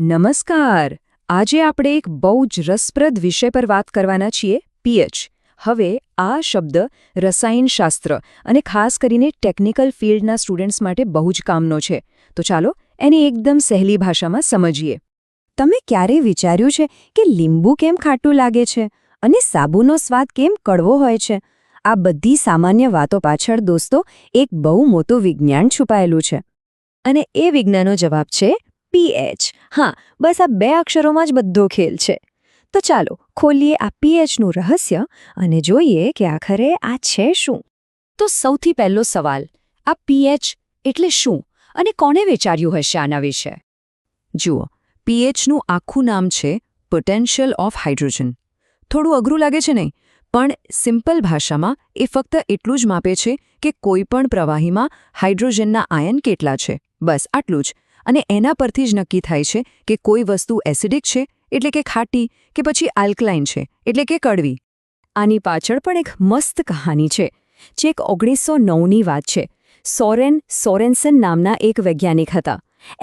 નમસ્કાર. આજે આપણે એક બહુ જ રસપ્રદ વિષય પર વાત કરવાના છીએ, પીએચ. હવે આ શબ્દ રસાયણશાસ્ત્ર અને ખાસ કરીને ટેકનિકલ ફિલ્ડના સ્ટુડન્ટ્સ માટે બહુ જ કામનો છે. તો ચાલો એને એકદમ સહેલી ભાષામાં સમજીએ. તમે ક્યારેય વિચાર્યું છે કે લીંબુ કેમ ખાટું લાગે છે અને સાબુનો સ્વાદ કેમ કડવો હોય છે? આ બધી સામાન્ય વાતો પાછળ દોસ્તો એક બહુ મોટું વિજ્ઞાન છુપાયેલું છે. અને એ વિજ્ઞાનનો જવાબ છે પીએચ. હા, બસ આ બે અક્ષરોમાં જ બધો ખેલ છે. તો ચાલો ખોલીએ આ પીએચનું રહસ્ય અને જોઈએ કે આખરે આ છે શું. તો સૌથી પહેલો સવાલ, આ પીએચ એટલે શું અને કોણે વિચાર્યું હશે આના વિશે? જુઓ, પીએચનું આખું નામ છે પોટેન્શિયલ ઓફ હાઇડ્રોજન. થોડું અઘરું લાગે છે નહીં, પણ સિમ્પલ ભાષામાં એ ફક્ત એટલું જ માપે છે કે કોઈપણ પ્રવાહીમાં હાઇડ્રોજનના આયન કેટલા છે, બસ આટલું જ. અને એના પરથી જ નક્કી થાય છે કે કોઈ વસ્તુ એસિડિક છે એટલે કે ખાટી, કે પછી આલ્કલાઇન છે એટલે કે કડવી. આની પાછળ પણ એક મસ્ત કહાની છે, જે એક 1909ની વાત છે. સોરેન્સન નામના એક વૈજ્ઞાનિક હતા.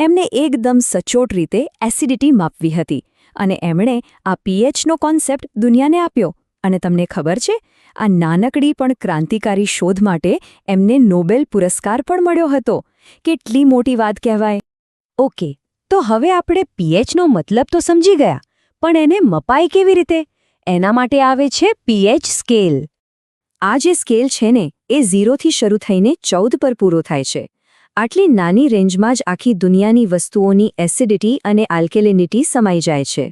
એમને એકદમ સચોટ રીતે એસિડિટી માપવી હતી અને એમણે આ પીએચનો કોન્સેપ્ટ દુનિયાને આપ્યો. અને તમને ખબર છે, આ નાનકડી પણ ક્રાંતિકારી શોધ માટે એમને નોબેલ પુરસ્કાર પણ મળ્યો હતો. કેટલી મોટી વાત કહેવાય! ઓકે, તો હવે આપણે પીએચનો મતલબ તો સમજી ગયા, પણ એને મપાય કેવી રીતે? એના માટે આવે છે પીએચ સ્કેલ. આ જે સ્કેલ છે ને, એ 0થી શરૂ થઈને 14 પર પૂરો થાય છે. આટલી નાની રેન્જમાં જ આખી દુનિયાની વસ્તુઓની એસિડિટી અને આલ્કેલિનિટી સમાઈ જાય છે.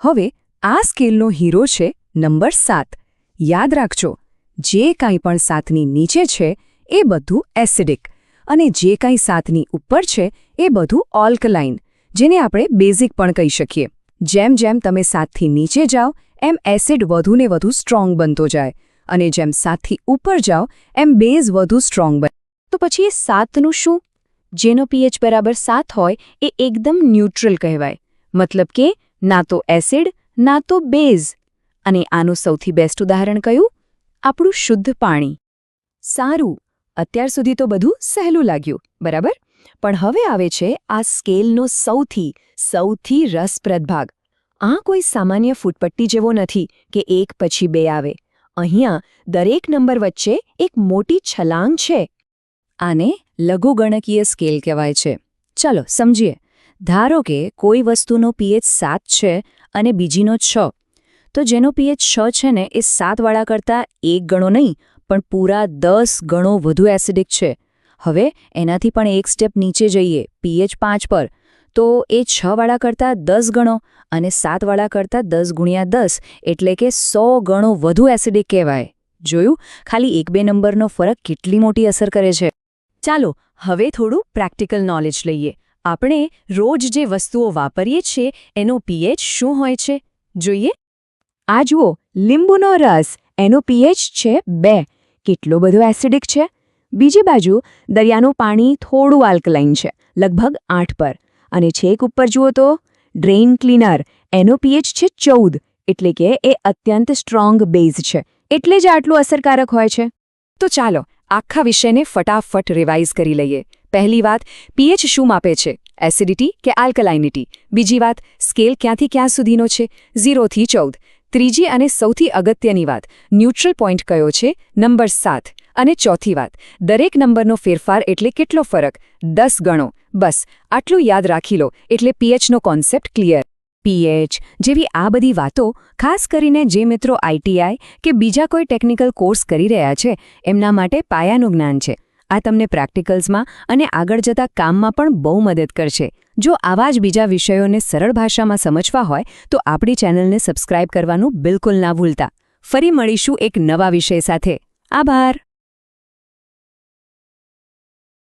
હવે આ સ્કેલનો હીરો છે નંબર 7. યાદ રાખજો, જે કાંઈ પણ 7ની નીચે છે એ બધું એસિડિક, અને જે કાંઈ 7ની ઉપર છે એ બધું આલ્કલાઇન, જેને આપણે બેઝિક પણ કહી શકીએ. જેમ જેમ તમે 7થી નીચે જાઓ એમ એસિડ વધુને વધુ સ્ટ્રોંગ બનતો જાય, અને જેમ 7થી ઉપર જાઓ એમ બેઝ વધુ સ્ટ્રોંગ બને. તો પછી એ 7નું શું? જેનો પીએચ બરાબર 7 હોય એ એકદમ ન્યુટ્રલ કહેવાય. મતલબ કે ના તો એસિડ ના તો બેઝ. અને આનું સૌથી બેસ્ટ ઉદાહરણ કયું? આપણું શુદ્ધ પાણી. સારું, અત્યાર સુધી તો બધું સહેલું લાગ્યું, બરાબર? પણ હવે આવે છે આ સ્કેલનો સૌથી રસપ્રદ ભાગ. આ કોઈ સામાન્ય ફૂટપટ્ટી જેવો નથી કે એક પછી બે આવે. અહીંયા દરેક નંબર વચ્ચે એક મોટી છલાંગ છે. આને લઘુગણકીય સ્કેલ કહેવાય છે. ચાલો સમજીએ. ધારો કે કોઈ વસ્તુનો પીએચ 7 છે અને બીજીનો 6. તો જેનો પીએચ 6 છે ને એ 7વાળા કરતાં 1 ગણો નહીં, પણ પૂરા 10 ગણો વધુ એસિડિક છે. હવે એનાથી પણ એક સ્ટેપ નીચે જઈએ, પીએચ 5 પર, તો એ 6વાળા કરતાં 10 ગણો અને 7વાળા કરતાં 10 ગુણ્યા 10 એટલે કે 100 ગણો વધુ એસિડિક કહેવાય. જોયું? ખાલી 1-2 નંબરનો ફરક કેટલી મોટી અસર કરે છે. ચાલો હવે થોડું પ્રેક્ટિકલ નોલેજ લઈએ. આપણે રોજ જે વસ્તુઓ વાપરીએ છીએ એનો પીએચ શું હોય છે, જોઈએ. આ જુઓ, લીંબુનો રસ, એનો પીએચ છે 2. કેટલો બધો એસિડિક છે. બીજી બાજુ દરિયાનું પાણી થોડું આલ્કલાઇન છે, લગભગ 8 પર. અને છેક ઉપર જુઓ તો ડ્રેઇન ક્લીનર, એનો પીએચ છે 14, એટલે કે એ અત્યંત સ્ટ્રોંગ બેઝ છે, એટલે જ આટલું અસરકારક હોય છે. તો ચાલો આખા વિષયને ફટાફટ રિવાઇઝ કરી લઈએ. પહેલી વાત, પીએચ શું માપે છે? એસિડિટી કે આલ્કલાઇનિટી? બીજી વાત, સ્કેલ ક્યાંથી ક્યાં સુધીનો છે? 0થી 14. ત્રીજી અને સૌથી અગત્યની વાત, ન્યુટ્રલ પોઈન્ટ કયો છે? નંબર 7. અને ચોથી વાત, દરેક નંબરનો ફેરફાર એટલે કેટલો ફરક? 10 ગણો. બસ આટલું યાદ રાખી લો એટલે પીએચનો કોન્સેપ્ટ ક્લિયર. પીએચ જેવી આ બધી વાતો ખાસ કરીને જે મિત્રો આઈટીઆઈ કે બીજા કોઈ ટેકનિકલ કોર્સ કરી રહ્યા છે એમના માટે પાયાનું જ્ઞાન છે. આ તમને પ્રેક્ટિકલ્સમાં અને આગળ જતા કામમાં પણ બહુ મદદ કરશે. જો આવા જ બીજા વિષયોને સરળ ભાષામાં સમજવા હોય તો આપણી ચેનલને સબસ્ક્રાઇબ કરવાનું બિલકુલ ના ભૂલતા. ફરી મળીશું એક નવા વિષય સાથે. આભાર.